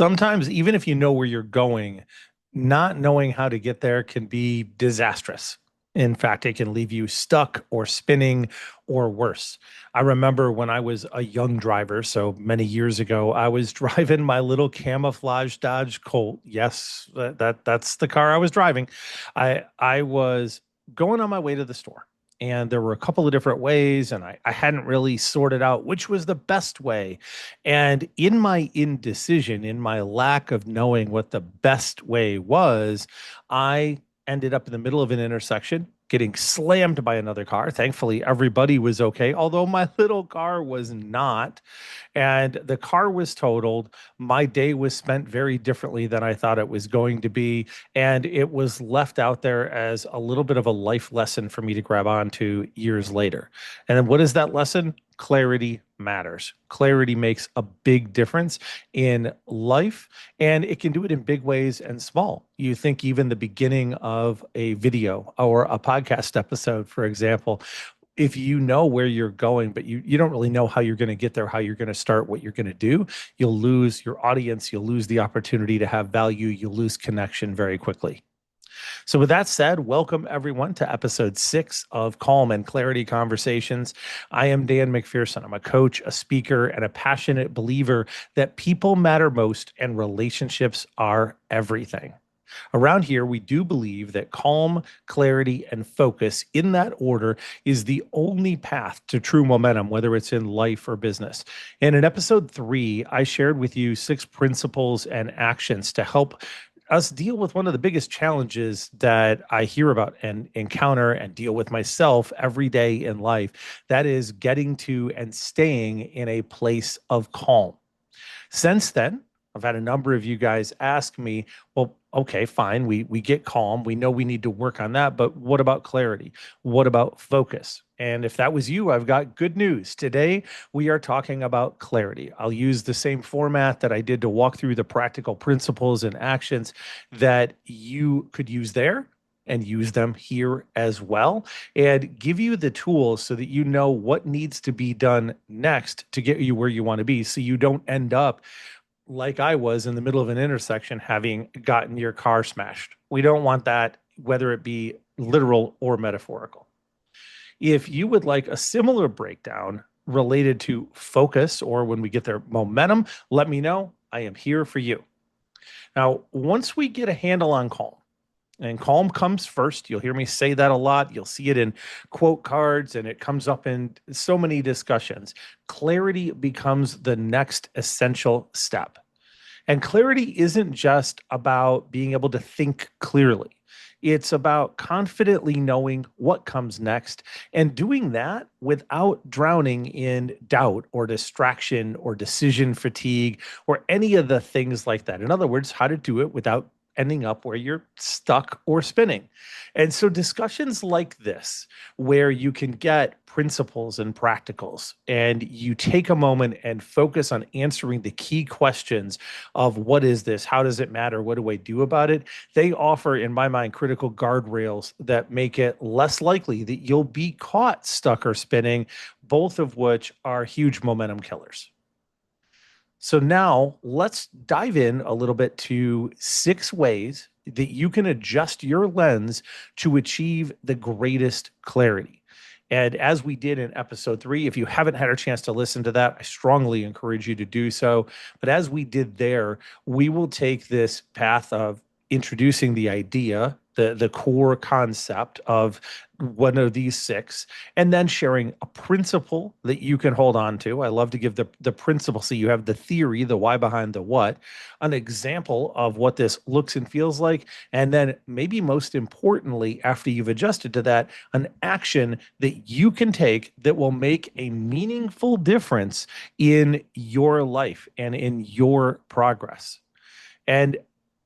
Sometimes, even if you know where you're going, not knowing how to get there can be disastrous. In fact, it can leave you stuck or spinning or worse. I remember when I was a young driver, so many years ago, I was driving my little camouflage Dodge Colt. Yes, that's the car I was driving. I was going on my way to the store. And there were a couple of different ways, and I hadn't really sorted out which was the best way. And in my indecision, in my lack of knowing what the best way was, I ended up in the middle of an intersection getting slammed by another car. Thankfully, everybody was okay, although my little car was not. And the car was totaled. My day was spent very differently than I thought it was going to be. And it was left out there as a little bit of a life lesson for me to grab onto years later. And then what is that lesson? Clarity matters. Clarity makes a big difference in life, and it can do it in big ways and small. You think even the beginning of a video or a podcast episode, for example, if you know where you're going, but you don't really know how you're going to get there, how you're going to start, what you're going to do, you'll lose your audience, you'll lose the opportunity to have value, you'll lose connection very quickly. So, with that said, welcome everyone to episode 6 of Calm and Clarity Conversations. I am Dan McPherson. I'm a coach, a speaker, and a passionate believer that people matter most and relationships are everything. Around here, we do believe that calm, clarity, and focus in that order is the only path to true momentum, whether it's in life or business. And in episode 3, I shared with you 6 principles and actions to help us deal with one of the biggest challenges that I hear about and encounter and deal with myself every day in life. That is getting to and staying in a place of calm. Since then, I've had a number of you guys ask me, well, okay, fine, we get calm. We know we need to work on that, but what about clarity? What about focus? And if that was you, I've got good news. Today, we are talking about clarity. I'll use the same format that I did to walk through the practical principles and actions that you could use there and use them here as well, and give you the tools so that you know what needs to be done next to get you where you want to be, so you don't end up like I was in the middle of an intersection having gotten your car smashed. We don't want that, whether it be literal or metaphorical. If you would like a similar breakdown related to focus or when we get their momentum, let me know. I am here for you. Now, once we get a handle on calm, and calm comes first. You'll hear me say that a lot. You'll see it in quote cards, and it comes up in so many discussions. Clarity becomes the next essential step. And clarity isn't just about being able to think clearly. It's about confidently knowing what comes next and doing that without drowning in doubt or distraction or decision fatigue or any of the things like that. In other words, how to do it without ending up where you're stuck or spinning. And so discussions like this, where you can get principles and practicals, and you take a moment and focus on answering the key questions of what is this? How does it matter? What do I do about it? They offer, in my mind, critical guardrails that make it less likely that you'll be caught stuck or spinning, both of which are huge momentum killers. So now let's dive in a little bit to 6 ways that you can adjust your lens to achieve the greatest clarity. And as we did in episode 3, if you haven't had a chance to listen to that, I strongly encourage you to do so. But as we did there, we will take this path of introducing the idea, the core concept of one of these 6, and then sharing a principle that you can hold on to. I love to give the principle so you have the theory, the why behind the what, an example of what this looks and feels like, and then maybe most importantly, after you've adjusted to that, an action that you can take that will make a meaningful difference in your life and in your progress. And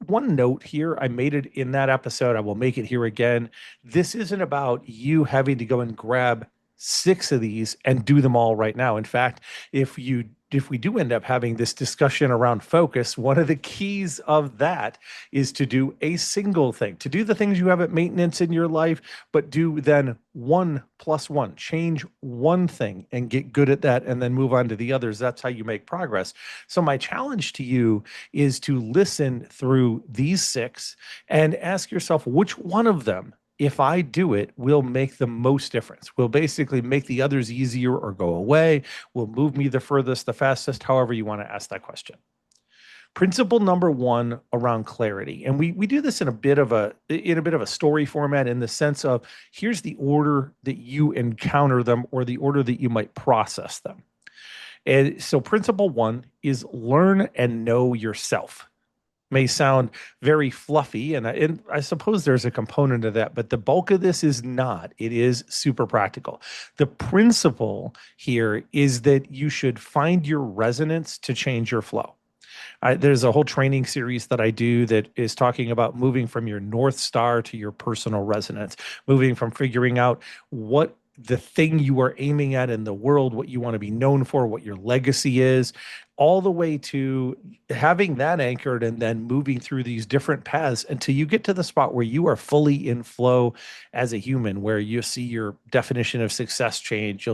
one note here, I made it in that episode. I will make it here again. This isn't about you having to go and grab 6 of these and do them all right now. In fact, if you if we do end up having this discussion around focus, one of the keys of that is to do a single thing, to do the things you have at maintenance in your life, but do then one plus one, change one thing and get good at that and then move on to the others. That's how you make progress. So my challenge to you is to listen through these six and ask yourself which one of them, if I do it, will make the most difference, will basically make the others easier or go away, will move me the furthest, the fastest, however you want to ask that question. Principle number one around clarity. And we do this in a bit of a story format, in the sense of here's the order that you encounter them or the order that you might process them. And so principle one is learn and know yourself. May sound very fluffy, and I suppose there's a component of that, but the bulk of this is not. It is super practical. The principle here is that you should find your resonance to change your flow. There's a whole training series that I do that is talking about moving from your North Star to your personal resonance, moving from figuring out what the thing you are aiming at in the world, what you want to be known for, what your legacy is, all the way to having that anchored and then moving through these different paths until you get to the spot where you are fully in flow as a human, where you see your definition of success change.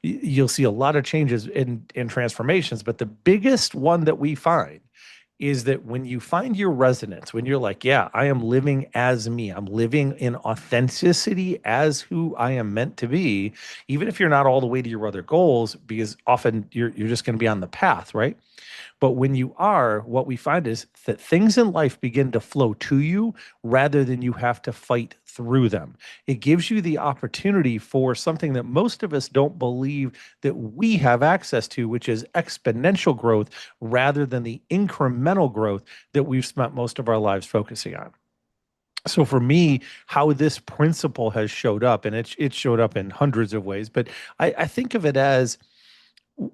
You'll see a lot of changes in transformations, but the biggest one that we find is that when you find your resonance, when you're like, yeah, I am living as me, I'm living in authenticity as who I am meant to be, even if you're not all the way to your other goals, because often you're just going to be on the path, right? But when you are, what we find is that things in life begin to flow to you rather than you have to fight through them. It gives you the opportunity for something that most of us don't believe that we have access to, which is exponential growth rather than the incremental growth that we've spent most of our lives focusing on. So for me, how this principle has showed up, and it showed up in hundreds of ways, but I think of it as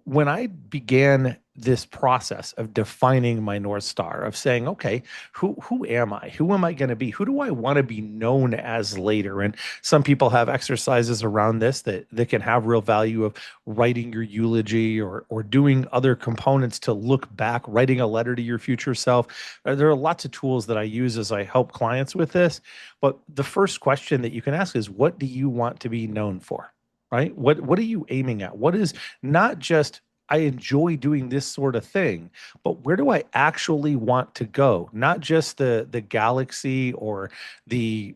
when I began this process of defining my North Star, of saying, okay, who am I? Who am I going to be? Who do I want to be known as later? And some people have exercises around this that can have real value, of writing your eulogy or doing other components to look back, writing a letter to your future self. There are lots of tools that I use as I help clients with this. But the first question that you can ask is, what do you want to be known for? Right? What are you aiming at? What is not just I enjoy doing this sort of thing, but where do I actually want to go? Not just the galaxy or the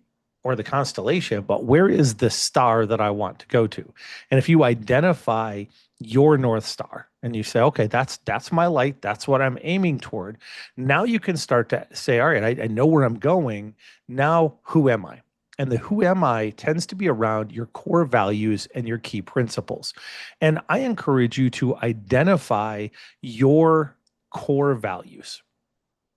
constellation, but where is the star that I want to go to? And if you identify your North Star and you say, okay, that's my light, that's what I'm aiming toward, now you can start to say, all right, I know where I'm going. Now, who am I? And the who am I tends to be around your core values and your key principles. And I encourage you to identify your core values.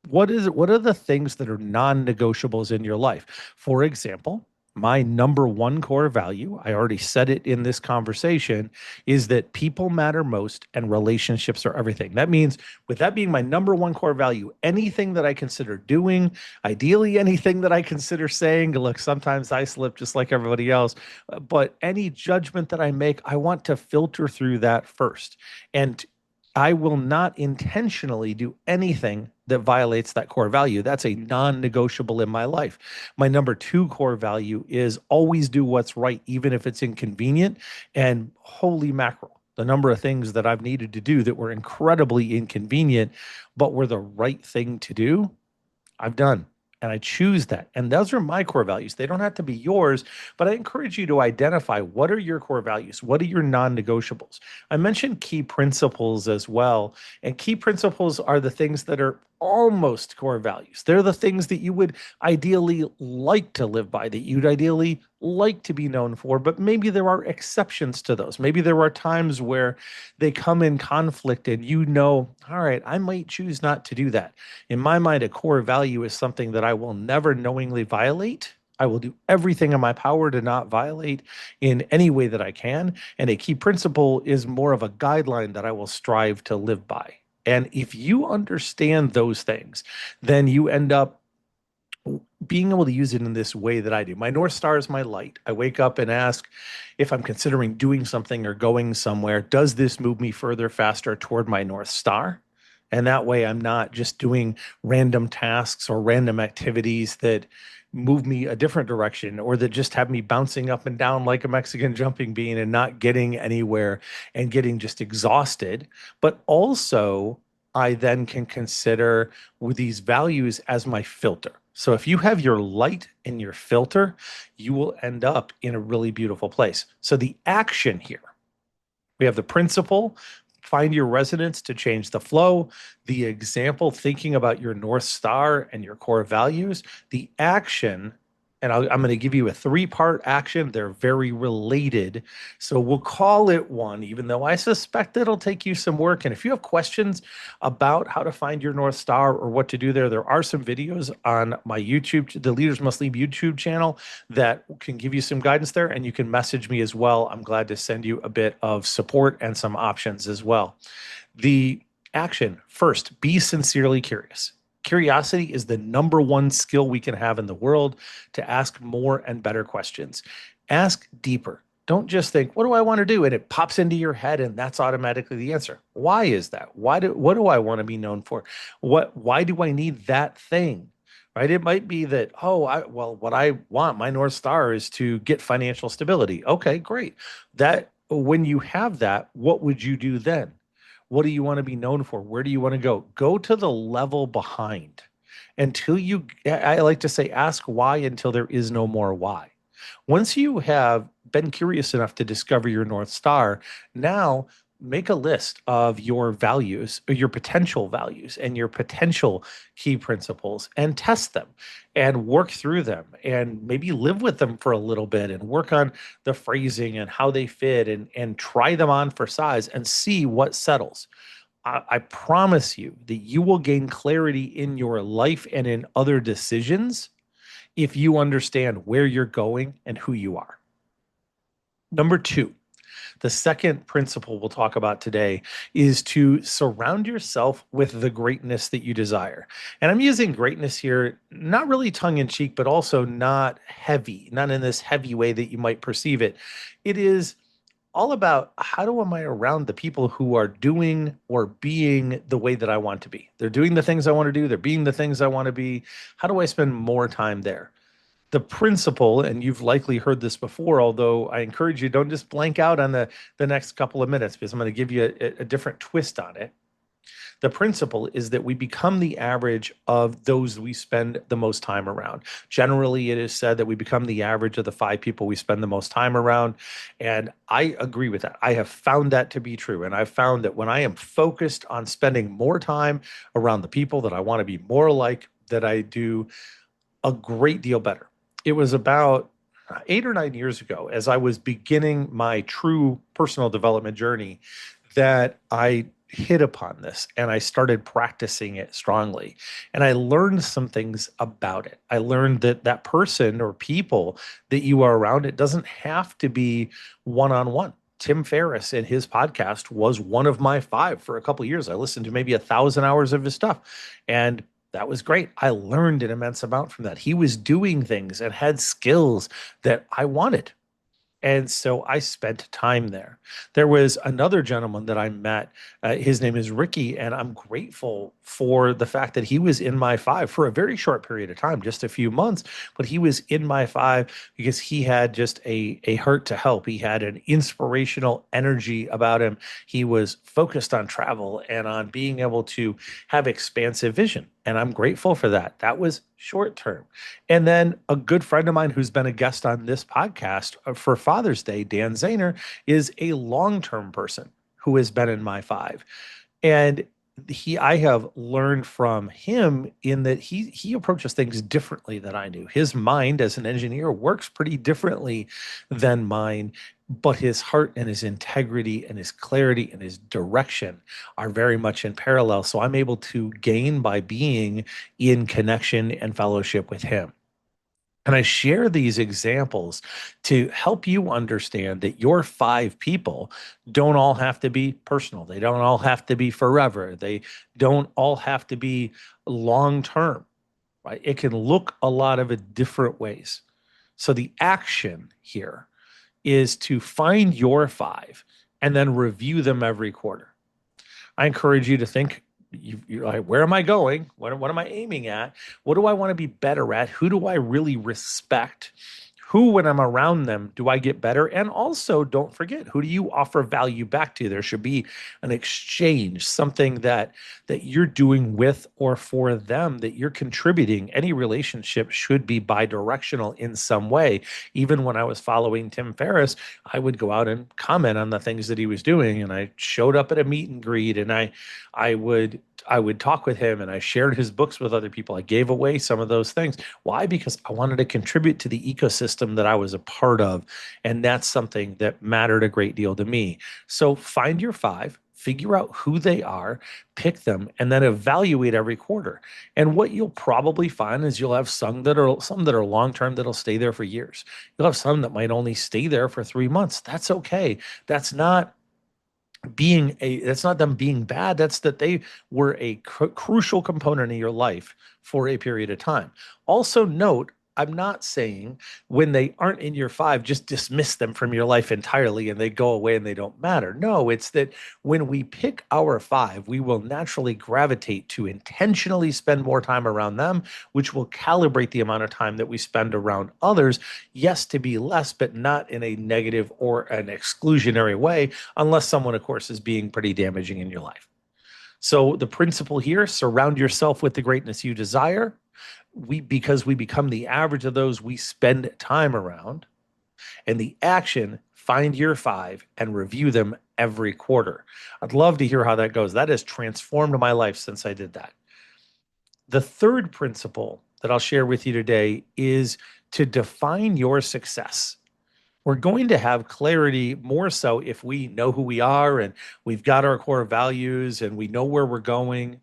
What are the things that are non-negotiables in your life? For example, my number one core value, I already said it in this conversation, is that people matter most and relationships are everything. That means, with that being my number one core value, anything that I consider doing, ideally anything that I consider saying, look, sometimes I slip just like everybody else, but any judgment that I make, I want to filter through that first. And I will not intentionally do anything that violates that core value. That's a non-negotiable in my life. My number two core value is always do what's right, even if it's inconvenient. And holy mackerel, the number of things that I've needed to do that were incredibly inconvenient, but were the right thing to do, I've done. And I choose that. And those are my core values. They don't have to be yours, but I encourage you to identify, what are your core values? What are your non-negotiables? I mentioned key principles as well. And key principles are the things that are almost core values. They're the things that you would ideally like to live by, that you'd ideally like to be known for, but maybe there are exceptions to those. Maybe there are times where they come in conflict and all right, I might choose not to do that. In my mind, a core value is something that I will never knowingly violate. I will do everything in my power to not violate in any way that I can. And a key principle is more of a guideline that I will strive to live by. And if you understand those things, then you end up being able to use it in this way that I do. My North Star is my light. I wake up and ask if I'm considering doing something or going somewhere, does this move me further, faster toward my North Star? And that way I'm not just doing random tasks or random activities that move me a different direction or that just have me bouncing up and down like a Mexican jumping bean and not getting anywhere and getting just exhausted. But also, I then can consider with these values as my filter. So if you have your light and your filter, you will end up in a really beautiful place. So the action here, we have the principle, find your resonance to change the flow, the example, thinking about your North Star and your core values, the action. And I'm going to give you a three-part action. They're very related. So we'll call it one, even though I suspect it'll take you some work. And if you have questions about how to find your North Star or what to do there, there are some videos on my YouTube, the Leaders Must Lead YouTube channel, that can give you some guidance there. And you can message me as well. I'm glad to send you a bit of support and some options as well. The action first, be sincerely curious. Curiosity is the number one skill we can have in the world to ask more and better questions. Ask deeper. Don't just think, what do I want to do? And it pops into your head and that's automatically the answer. Why is that? What do I want to be known for? Why do I need that thing? Right? It might be that, what I want, my North Star is to get financial stability. Okay, great. That when you have that, what would you do then? What do you want to be known for? Where do you want to go? Go to the level behind until you, I like to say, ask why until there is no more why. Once you have been curious enough to discover your North Star, now make a list of your values, or your potential values, and your potential key principles and test them and work through them and maybe live with them for a little bit and work on the phrasing and how they fit and try them on for size and see what settles. I promise you that you will gain clarity in your life and in other decisions if you understand where you're going and who you are. Number two, the second principle we'll talk about today is to surround yourself with the greatness that you desire. And I'm using greatness here, not really tongue in cheek, but also not heavy, not in this heavy way that you might perceive it. It is all about am I around the people who are doing or being the way that I want to be? They're doing the things I want to do, they're being the things I want to be. How do I spend more time there? The principle, and you've likely heard this before, although I encourage you, don't just blank out on the next couple of minutes because I'm going to give you a different twist on it. The principle is that we become the average of those we spend the most time around. Generally, it is said that we become the average of the 5 people we spend the most time around. And I agree with that. I have found that to be true. And I've found that when I am focused on spending more time around the people that I want to be more like, that I do a great deal better. It was about 8 or 9 years ago, as I was beginning my true personal development journey, that I hit upon this and I started practicing it strongly. And I learned some things about it. I learned that that person or people that you are around, it doesn't have to be one-on-one. Tim Ferriss and his podcast was one of my 5 for a couple of years. I listened to maybe 1,000 hours of his stuff. And that was great. I learned an immense amount from that. He was doing things and had skills that I wanted. And so I spent time there. There was another gentleman that I met. His name is Ricky, and I'm grateful for the fact that he was in my 5 for a very short period of time, just a few months. But he was in my 5 because he had just a heart to help. He had an inspirational energy about him. He was focused on travel and on being able to have expansive vision. And I'm grateful for that. That was short term. And then a good friend of mine who's been a guest on this podcast for Father's Day, Dan Zahner, is a long-term person who has been in my 5. And I have learned from him in that he approaches things differently than I do. His mind as an engineer works pretty differently than mine, but his heart and his integrity and his clarity and his direction are very much in parallel. So I'm able to gain by being in connection and fellowship with him. And I share these examples to help you understand that your 5 people don't all have to be personal. They don't all have to be forever. They don't all have to be long term. right? It can look a lot of it different ways. So the action here is to find your five and then review them every quarter. I encourage you to think, you're like, where am I going? What am I aiming at? What do I want to be better at? Who do I really respect? Who, when I'm around them, do I get better? And also, don't forget, who do you offer value back to? There should be an exchange, something that you're doing with or for them, that you're contributing. Any relationship should be bi-directional in some way. Even when I was following Tim Ferriss, I would go out and comment on the things that he was doing, and I showed up at a meet and greet, and I would talk with him, and I shared his books with other people. I gave away some of those things. Why? Because I wanted to contribute to the ecosystem that I was a part of. And that's something that mattered a great deal to me. So find your five, figure out who they are, pick them, and then evaluate every quarter. And what you'll probably find is you'll have some that are long term that'll stay there for years. You'll have some that might only stay there for 3 months. That's okay. That's not that's not them being bad. That's that they were a crucial component in your life for a period of time. Also note, I'm not saying when they aren't in your five, just dismiss them from your life entirely and they go away and they don't matter. No, it's that when we pick our five, we will naturally gravitate to intentionally spend more time around them, which will calibrate the amount of time that we spend around others. Yes, to be less, but not in a negative or an exclusionary way, unless someone, of course, is being pretty damaging in your life. So the principle here, surround yourself with the greatness you desire. Because we become the average of those we spend time around. And the action, find your five and review them every quarter. I'd love to hear how that goes. That has transformed my life since I did that. The third principle that I'll share with you today is to define your success. We're going to have clarity more so if we know who we are and we've got our core values and we know where we're going.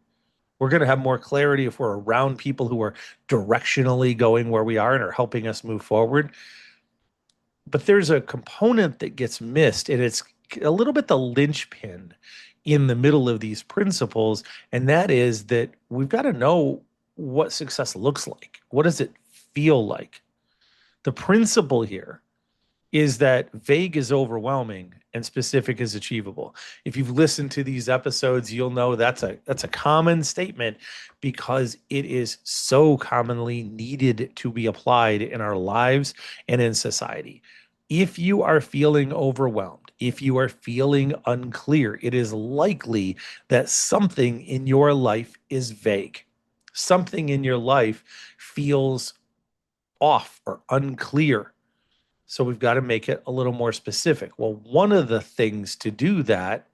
We're going to have more clarity if we're around people who are directionally going where we are and are helping us move forward. But there's a component that gets missed, and it's a little bit the linchpin in the middle of these principles. And that is that we've got to know what success looks like. What does it feel like? The principle here is that vague is overwhelming and specific is achievable. If you've listened to these episodes, you'll know that's a common statement because it is so commonly needed to be applied in our lives and in society. If you are feeling overwhelmed, if you are feeling unclear, it is likely that something in your life is vague. Something in your life feels off or unclear. So we've got to make it a little more specific. Well, one of the things to do that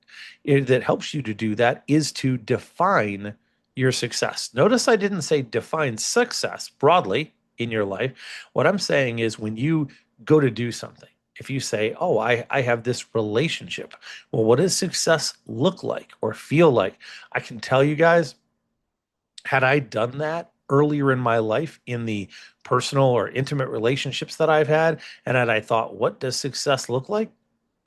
helps you to do that is to define your success. Notice I didn't say define success broadly in your life. What I'm saying is when you go to do something, if you say, oh, I have this relationship, well, what does success look like or feel like? I can tell you guys, had I done that earlier in my life in the personal or intimate relationships that I've had, and had I thought, what does success look like?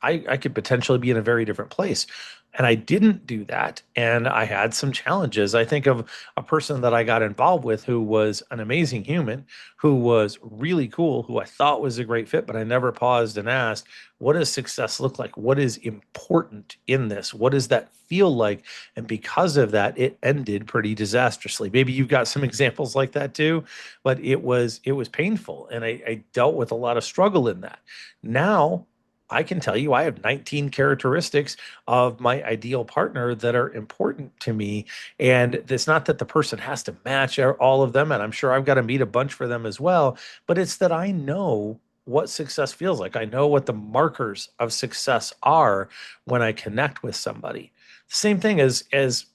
I could potentially be in a very different place. And I didn't do that. And I had some challenges. I think of a person that I got involved with who was an amazing human, who was really cool, who I thought was a great fit, but I never paused and asked, what does success look like? What is important in this? What does that feel like? And because of that, it ended pretty disastrously. Maybe you've got some examples like that too, but it was painful. And I dealt with a lot of struggle in that. Now, I can tell you I have 19 characteristics of my ideal partner that are important to me. And it's not that the person has to match all of them. And I'm sure I've got to meet a bunch for them as well. But it's that I know what success feels like. I know what the markers of success are when I connect with somebody. Same thing as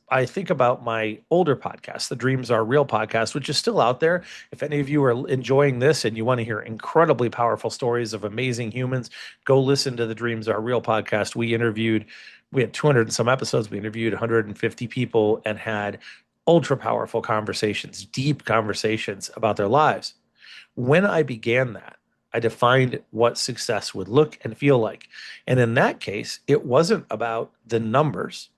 I think about my older podcast, the Dreams Are Real podcast, which is still out there. If any of you are enjoying this and you want to hear incredibly powerful stories of amazing humans, go listen to the Dreams Are Real podcast. We had 200 and some episodes. We interviewed 150 people and had ultra powerful conversations, deep conversations about their lives. When I began that, I defined what success would look and feel like. And in that case, it wasn't about the numbers.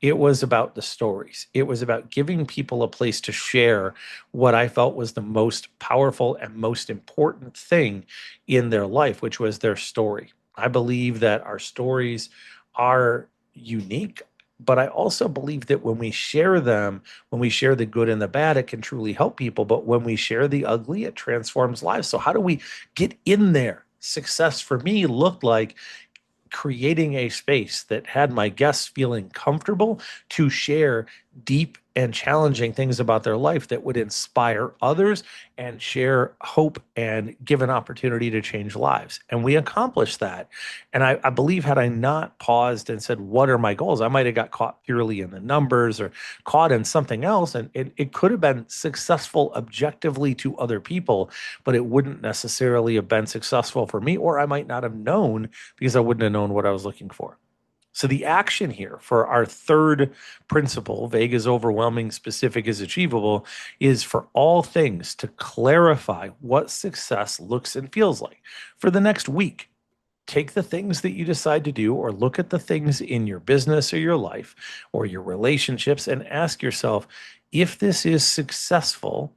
It was about the stories. It was about giving people a place to share what I felt was the most powerful and most important thing in their life, which was their story. I believe that our stories are unique, but I also believe that when we share them, when we share the good and the bad, it can truly help people. But when we share the ugly, it transforms lives. So, how do we get in there? Success for me looked like creating a space that had my guests feeling comfortable to share deep and challenging things about their life that would inspire others and share hope and give an opportunity to change lives. And we accomplished that. And I believe, had I not paused and said, what are my goals? I might have got caught purely in the numbers or caught in something else. And it could have been successful objectively to other people, but it wouldn't necessarily have been successful for me, or I might not have known because I wouldn't have known what I was looking for. So the action here for our third principle, vague is overwhelming, specific is achievable, is for all things to clarify what success looks and feels like. For the next week, take the things that you decide to do or look at the things in your business or your life or your relationships and ask yourself, if this is successful,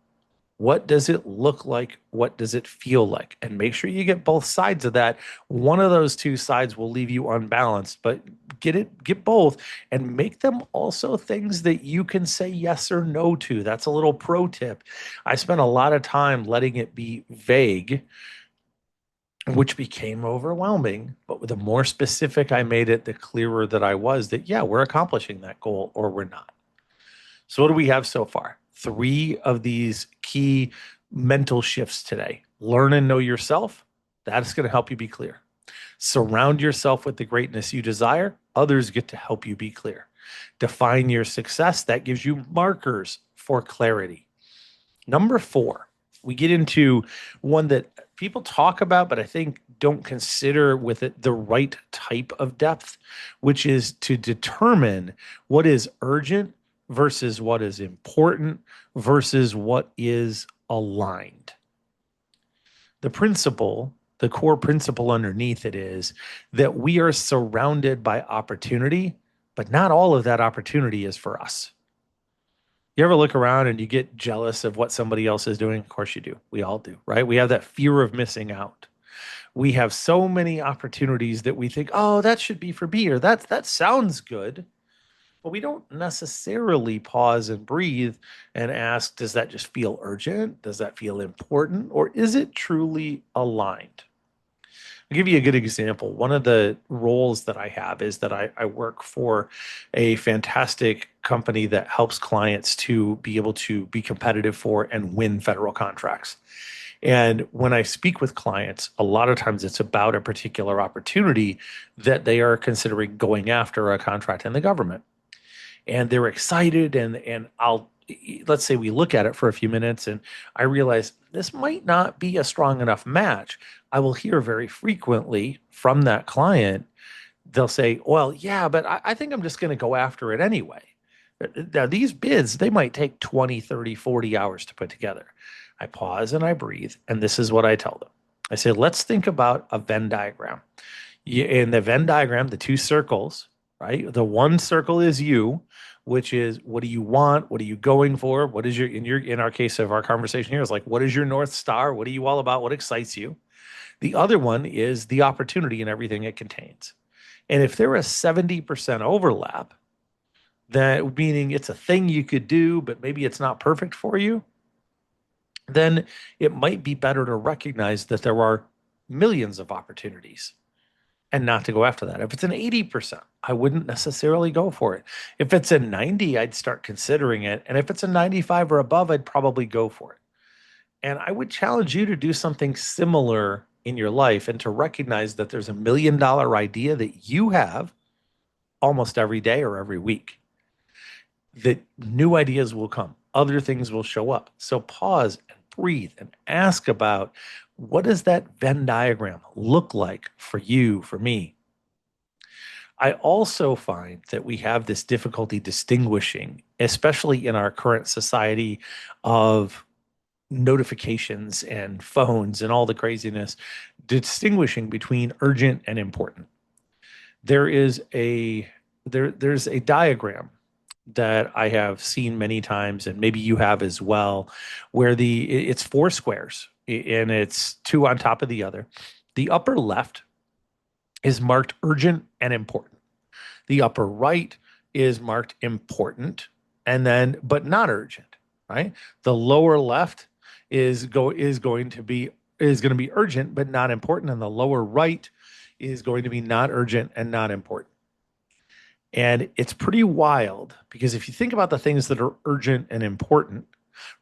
what does it look like? What does it feel like? And make sure you get both sides of that. One of those two sides will leave you unbalanced, but get both and make them also things that you can say yes or no to. That's a little pro tip. I spent a lot of time letting it be vague, which became overwhelming. But the more specific I made it, the clearer that I was that, yeah, we're accomplishing that goal or we're not. So, what do we have so far? Three of these key mental shifts today. Learn and know yourself. That's going to help you be clear. Surround yourself with the greatness you desire. Others get to help you be clear. Define your success. That gives you markers for clarity. Number four, we get into one that people talk about, but I think don't consider with it the right type of depth, which is to determine what is urgent versus what is important versus what is aligned. The principle, the core principle underneath it is that we are surrounded by opportunity, but not all of that opportunity is for us. You ever look around and you get jealous of what somebody else is doing? Of course you do. We all do, right? We have that fear of missing out. We have so many opportunities that we think, oh, that should be for me, or that sounds good. But we don't necessarily pause and breathe and ask, does that just feel urgent? Does that feel important? Or is it truly aligned? I'll give you a good example. One of the roles that I have is that I work for a fantastic company that helps clients to be able to be competitive for and win federal contracts. And when I speak with clients, a lot of times it's about a particular opportunity that they are considering going after a contract in the government. And they're excited and I'll let's say we look at it for a few minutes and I realize this might not be a strong enough match. I will hear very frequently from that client, they'll say, well, yeah, but I think I'm just going to go after it anyway. Now, these bids, they might take 20, 30, 40 hours to put together. I pause and I breathe, and this is what I tell them. I say, let's think about a Venn diagram. In the Venn diagram, the two circles, right? The one circle is you, which is what do you want? What are you going for? What is in our case of our conversation here is like, what is your North Star? What are you all about? What excites you? The other one is the opportunity and everything it contains. And if there is 70% overlap, that meaning it's a thing you could do, but maybe it's not perfect for you, then it might be better to recognize that there are millions of opportunities and not to go after that. If it's an 80%, I wouldn't necessarily go for it. If it's a 90, I'd start considering it. And if it's a 95 or above, I'd probably go for it. And I would challenge you to do something similar in your life and to recognize that there's $1 million idea that you have almost every day or every week, that new ideas will come, other things will show up. So pause and breathe and ask about, what does that Venn diagram look like for you, for me? I also find that we have this difficulty distinguishing, especially in our current society of notifications and phones and all the craziness, distinguishing between urgent and important. There is a there's a diagram that I have seen many times, and maybe you have as well, where it's four squares and it's two on top of the other. The upper left is marked urgent and important. The upper right is marked important and then but not urgent, right? The lower left is going to be urgent but not important, and the lower right is going to be not urgent and not important. And it's pretty wild because if you think about the things that are urgent and important,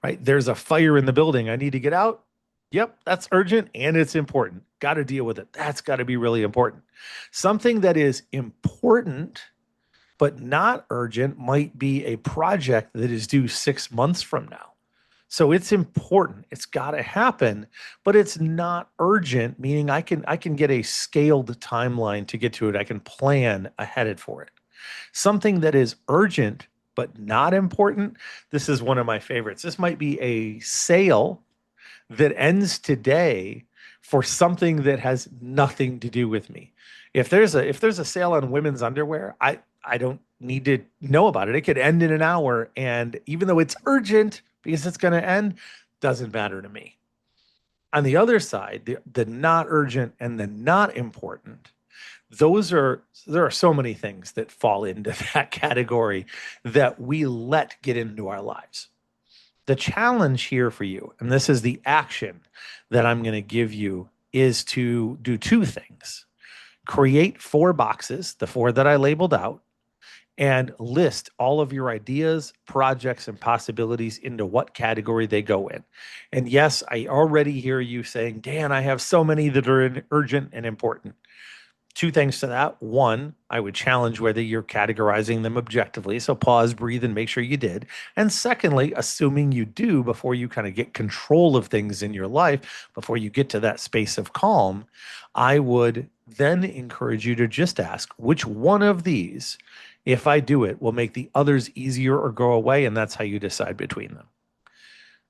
right? There's a fire in the building. I need to get out. Yep, that's urgent and it's important. Got to deal with it. That's got to be really important. Something that is important but not urgent might be a project that is due 6 months from now. So it's important. It's got to happen, but it's not urgent, meaning I can get a scaled timeline to get to it. I can plan ahead for it. Something that is urgent but not important. This is one of my favorites. This might be a sale that ends today for something that has nothing to do with me. If there's a sale on women's underwear, I don't need to know about it. It could end in an hour, and even though it's urgent because it's going to end, doesn't matter to me. On the other side, the not urgent and the not important, there are so many things that fall into that category that we let get into our lives. The challenge here for you, and this is the action that I'm going to give you, is to do two things. Create four boxes, the four that I labeled out, and list all of your ideas, projects, and possibilities into what category they go in. And yes, I already hear you saying, Dan, I have so many that are urgent and important. Two things to that. One, I would challenge whether you're categorizing them objectively. So pause, breathe, and make sure you did. And secondly, assuming you do before you kind of get control of things in your life, before you get to that space of calm, I would then encourage you to just ask which one of these, if I do it, will make the others easier or go away. And that's how you decide between them.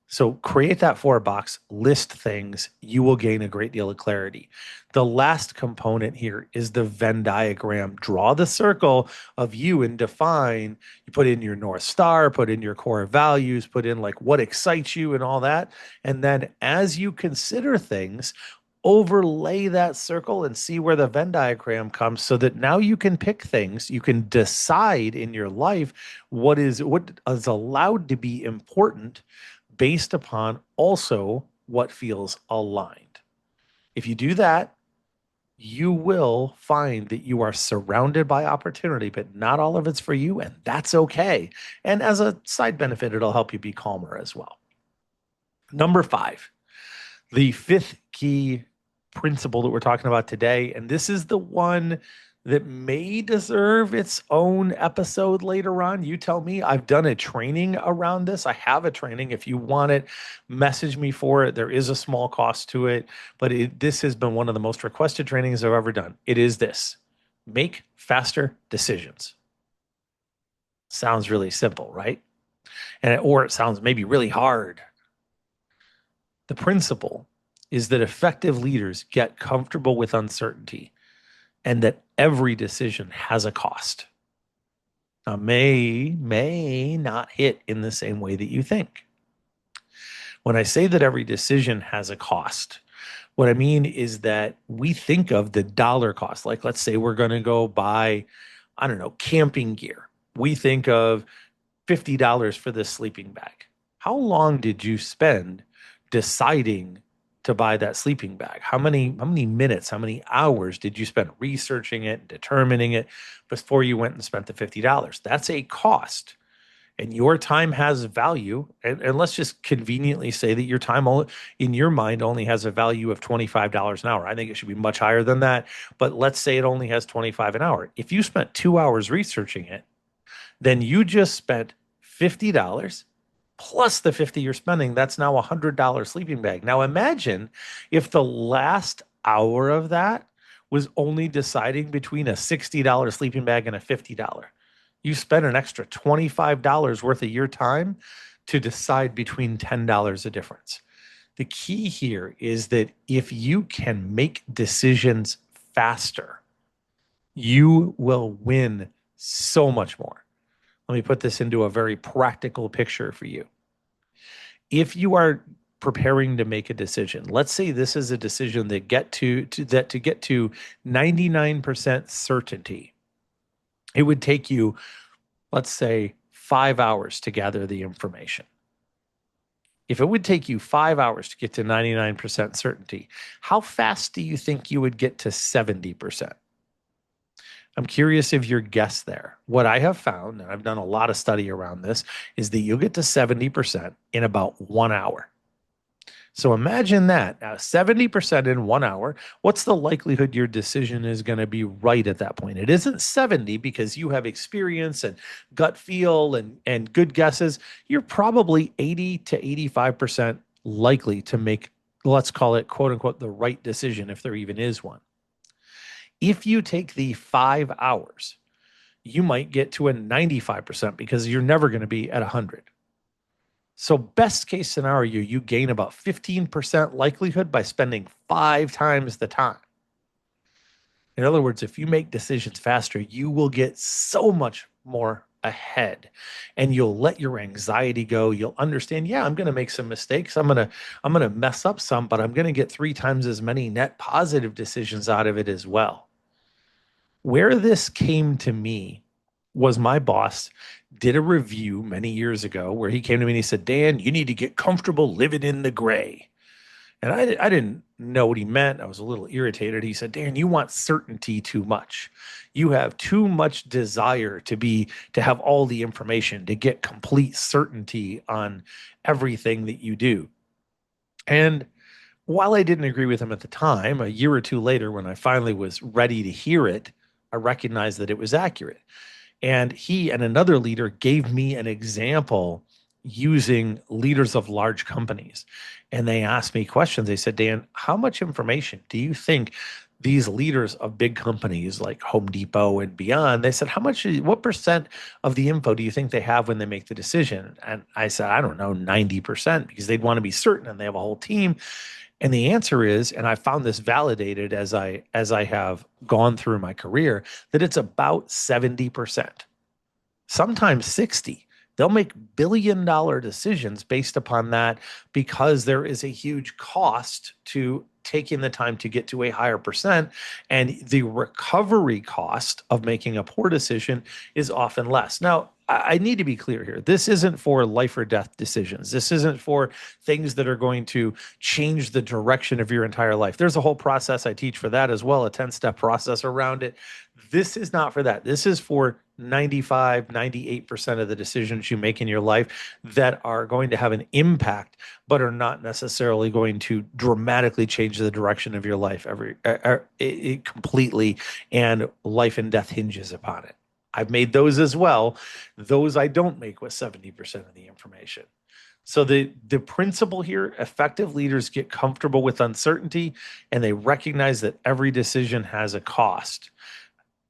So create that four box, list things, you will gain a great deal of clarity. The last component here is the Venn diagram. Draw the circle of you and define, you put in your North Star, put in your core values, put in like what excites you and all that. And then as you consider things, overlay that circle and see where the Venn diagram comes so that now you can pick things. You can decide in your life what is allowed to be important based upon also what feels aligned. If you do that, you will find that you are surrounded by opportunity, but not all of it's for you, and that's okay. And as a side benefit, it'll help you be calmer as well. Number five, the fifth key principle that we're talking about today, and this is the one that may deserve its own episode later on. You tell me. I've done a training around this. I have a training. If you want it, message me for it. There is a small cost to it, but this has been one of the most requested trainings I've ever done. It is this: make faster decisions. Sounds really simple, right? Or it sounds maybe really hard. The principle is that effective leaders get comfortable with uncertainty and that every decision has a cost. Now, may not hit in the same way that you think. When I say that every decision has a cost, what I mean is that we think of the dollar cost. Like, let's say we're going to go buy, I don't know, camping gear. We think of $50 for this sleeping bag. How long did you spend deciding to buy that sleeping bag? How many minutes, how many hours did you spend researching it, determining it before you went and spent the $50? That's a cost. And your time has value. And let's just conveniently say that your time in your mind only has a value of $25 an hour. I think it should be much higher than that. But let's say it only has 25 an hour. If you spent 2 hours researching it, then you just spent $50 plus the 50 you're spending. That's now $100 sleeping bag. Now imagine if the last hour of that was only deciding between a $60 sleeping bag and a $50. You spent an extra $25 worth of your time to decide between $10 a difference. The key here is that if you can make decisions faster, you will win So much more. Let me put this into a very practical picture for you. If you are preparing to make a decision, let's say this is a decision that to get to 99% certainty, it would take you, let's say, 5 hours to gather the information. If it would take you 5 hours to get to 99% certainty, how fast do you think you would get to 70%? I'm curious if your guess there. What I have found, and I've done a lot of study around this, is that you'll get to 70% in about 1 hour. So imagine that. Now, 70% in 1 hour, what's the likelihood your decision is going to be right at that point? It isn't 70 because you have experience and gut feel and good guesses. You're probably 80 to 85% likely to make, let's call it, quote unquote, the right decision if there even is one. If you take the 5 hours, you might get to a 95% because you're never going to be at 100. So, best case scenario, you gain about 15% likelihood by spending 5 times the time. In other words, if you make decisions faster, you will get so much more ahead and you'll let your anxiety go. You'll understand, yeah, I'm going to make some mistakes. I'm going to mess up some, but I'm going to get 3 times as many net positive decisions out of it as well. Where this came to me was my boss did a review many years ago where he came to me and he said, Dan, you need to get comfortable living in the gray. And I didn't know what he meant. I was a little irritated. He said, Dan, you want certainty too much. You have too much desire to have all the information, to get complete certainty on everything that you do. And while I didn't agree with him at the time, a year or two later, when I finally was ready to hear it, I recognized that it was accurate. And he and another leader gave me an example using leaders of large companies. And they asked me questions. They said, Dan, how much information do you think these leaders of big companies like Home Depot and beyond, they said, what percent of the info do you think they have when they make the decision? And I said, I don't know, 90%, because they'd want to be certain and they have a whole team. And the answer is, and I found this validated as I have gone through my career, that it's about 70%, sometimes 60. They'll make billion-dollar decisions based upon that because there is a huge cost to taking the time to get to a higher percent. And the recovery cost of making a poor decision is often less. Now, I need to be clear here. This isn't for life or death decisions. This isn't for things that are going to change the direction of your entire life. There's a whole process I teach for that as well, a 10-step process around it. This is not for that. This is for 95, 98% of the decisions you make in your life that are going to have an impact, but are not necessarily going to dramatically change the direction of your life completely, and life and death hinges upon it. I've made those as well. Those I don't make with 70% of the information. So the principle here, effective leaders get comfortable with uncertainty and they recognize that every decision has a cost.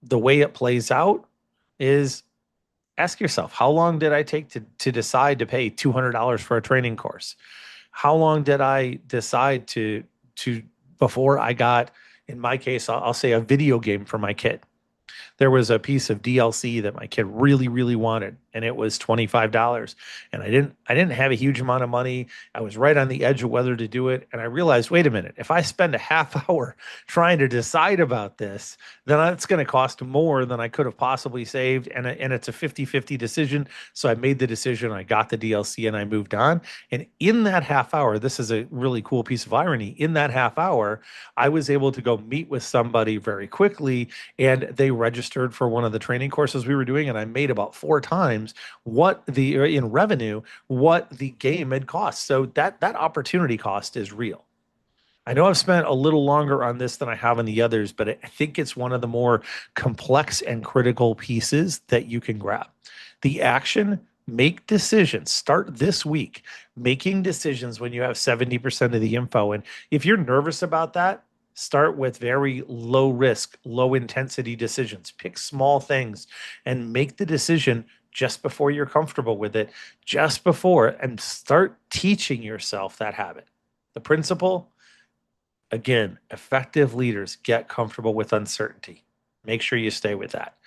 The way it plays out is, ask yourself, how long did I take to decide to pay $200 for a training course? How long did I decide to before I got, in my case, I'll say, a video game for my kid? There was a piece of DLC that my kid really, really wanted, and it was $25. And I didn't have a huge amount of money. I was right on the edge of whether to do it. And I realized, wait a minute, if I spend a half hour trying to decide about this, then it's going to cost more than I could have possibly saved. And it's a 50-50 decision. So I made the decision, I got the DLC, and I moved on. And in that half hour, this is a really cool piece of irony. In that half hour, I was able to go meet with somebody very quickly, and they registered for one of the training courses we were doing, and I made about 4 times in revenue what the game had cost. So that opportunity cost is real. I know I've spent a little longer on this than I have on the others, but I think it's one of the more complex and critical pieces that you can grab. The action, make decisions. Start this week making decisions when you have 70% of the info. And if you're nervous about that, start with very low risk, low intensity decisions. Pick small things and make the decision just before you're comfortable with it, just before, and start teaching yourself that habit. The principle, again, effective leaders get comfortable with uncertainty. Make sure you stay with that.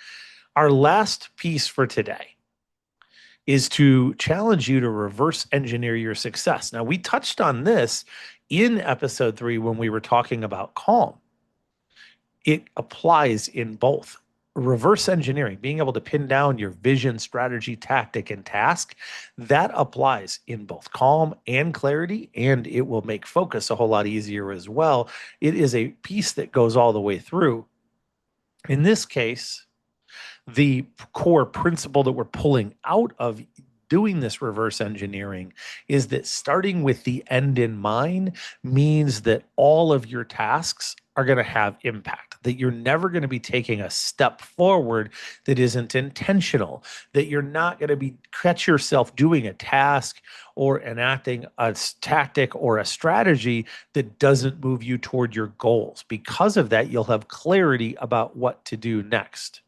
Our last piece for today is to challenge you to reverse engineer your success. Now, we touched on this in episode 3 when we were talking about calm. It applies in both. Reverse engineering, being able to pin down your vision, strategy, tactic, and task, that applies in both calm and clarity, and it will make focus a whole lot easier as well. It is a piece that goes all the way through. In this case, the core principle that we're pulling out of doing this reverse engineering is that starting with the end in mind means that all of your tasks are going to have impact, that you're never going to be taking a step forward that isn't intentional, that you're not going to be catch yourself doing a task or enacting a tactic or a strategy that doesn't move you toward your goals. Because of that, you'll have clarity about what to do next.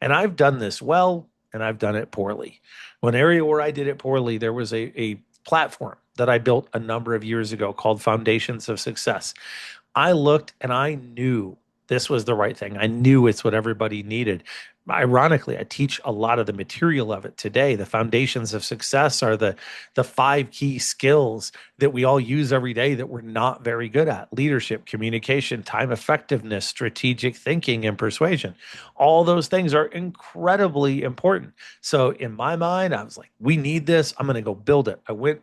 And I've done this well, and I've done it poorly. One area where I did it poorly, there was a platform that I built a number of years ago called Foundations of Success. I looked and I knew this was the right thing. I knew it's what everybody needed. Ironically, I teach a lot of the material of it today. The foundations of success are the 5 key skills that we all use every day that we're not very good at: leadership, communication, time effectiveness, strategic thinking, and persuasion. All those things are incredibly important. So in my mind, I was like, we need this. I'm going to go build it. I went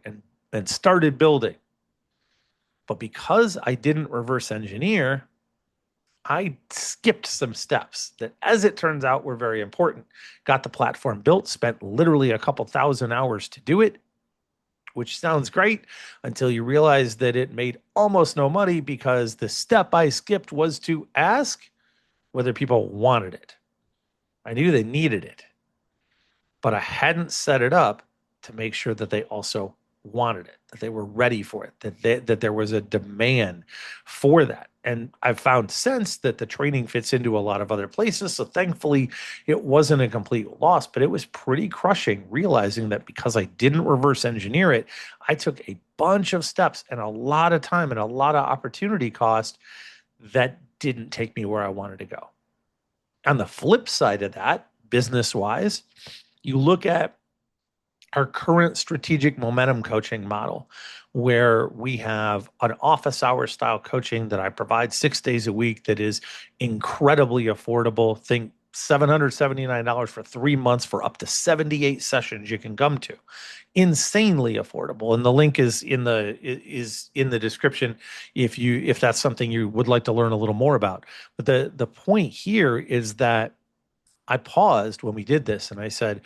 and started building. But because I didn't reverse engineer, I skipped some steps that, as it turns out, were very important. Got the platform built, spent literally a couple thousand hours to do it, which sounds great until you realize that it made almost no money because the step I skipped was to ask whether people wanted it. I knew they needed it, but I hadn't set it up to make sure that they also wanted it, that they were ready for it, that there was a demand for that. And I've found since that the training fits into a lot of other places. So thankfully, it wasn't a complete loss, but it was pretty crushing realizing that because I didn't reverse engineer it, I took a bunch of steps and a lot of time and a lot of opportunity cost that didn't take me where I wanted to go. On the flip side of that, business wise, you look at our current strategic momentum coaching model, where we have an office hour style coaching that I provide 6 days a week that is incredibly affordable. Think $779 for 3 months for up to 78 sessions you can come to. Insanely affordable. And the link is in the description if that's something you would like to learn a little more about. But the point here is that I paused when we did this and I said,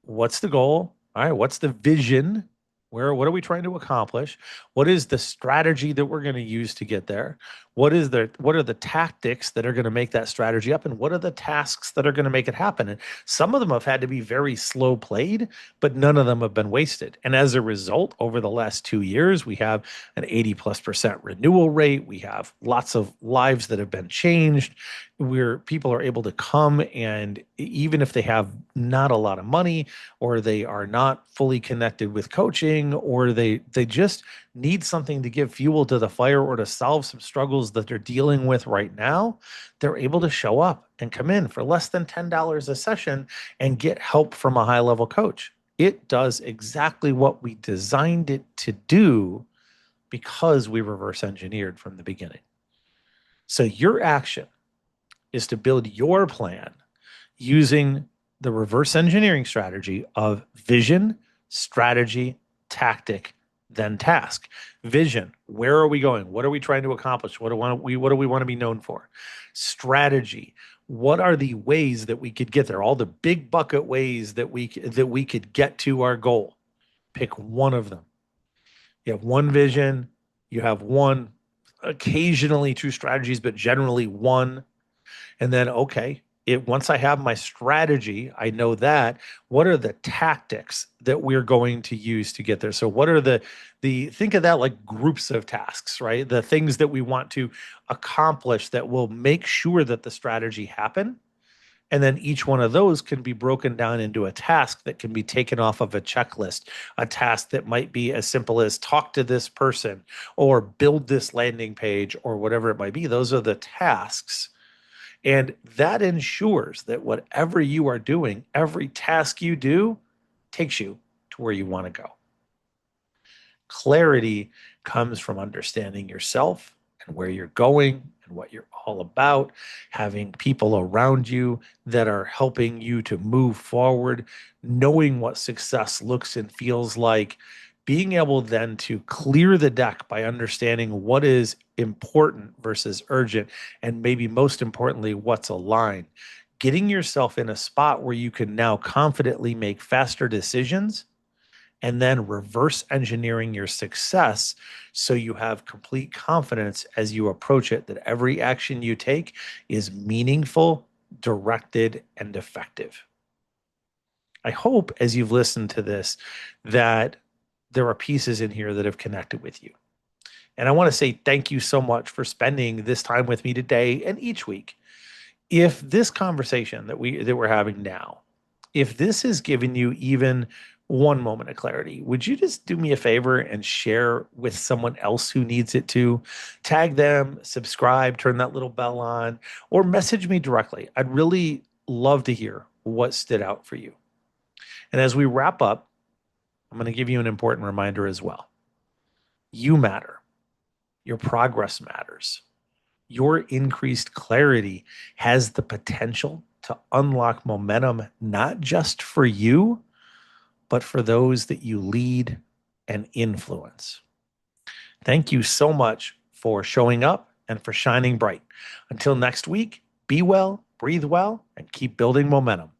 what's the goal? All right, what's the vision? What are we trying to accomplish? What is the strategy that we're going to use to get there? What are the tactics that are going to make that strategy up? And what are the tasks that are going to make it happen? And some of them have had to be very slow played, but none of them have been wasted. And as a result, over the last 2 years, we have an 80+% renewal rate. We have lots of lives that have been changed, where people are able to come, and even if they have not a lot of money, or they are not fully connected with coaching, or they just need something to give fuel to the fire or to solve some struggles that they're dealing with right now, they're able to show up and come in for less than $10 a session and get help from a high level coach. It does exactly what we designed it to do because we reverse engineered from the beginning. So your action is to build your plan using the reverse engineering strategy of vision, strategy, tactic, then task. Vision, where are we going? What are we trying to accomplish? What do we want to be known for? Strategy, what are the ways that we could get there? All the big bucket ways that we could get to our goal. Pick one of them. You have one vision, you have one, occasionally 2 strategies, but generally one. And then, okay, once I have my strategy, I know that. What are the tactics that we're going to use to get there? So what are the think of that like groups of tasks, right? The things that we want to accomplish that will make sure that the strategy happen. And then each one of those can be broken down into a task that can be taken off of a checklist, a task that might be as simple as talk to this person or build this landing page or whatever it might be. Those are the tasks. And that ensures that whatever you are doing, every task you do takes you to where you want to go. Clarity comes from understanding yourself and where you're going and what you're all about, having people around you that are helping you to move forward, knowing what success looks and feels like, being able then to clear the deck by understanding what is important versus urgent, and maybe most importantly, what's aligned. Getting yourself in a spot where you can now confidently make faster decisions and then reverse engineering your success so you have complete confidence as you approach it that every action you take is meaningful, directed, and effective. I hope as you've listened to this that there are pieces in here that have connected with you. And I want to say thank you so much for spending this time with me today and each week. If this conversation that we're having now, if this has given you even one moment of clarity, would you just do me a favor and share with someone else who needs it too? Tag them, subscribe, turn that little bell on, or message me directly. I'd really love to hear what stood out for you. And as we wrap up, I'm going to give you an important reminder as well. You matter. Your progress matters. Your increased clarity has the potential to unlock momentum, not just for you, but for those that you lead and influence. Thank you so much for showing up and for shining bright. Until next week, be well, breathe well, and keep building momentum.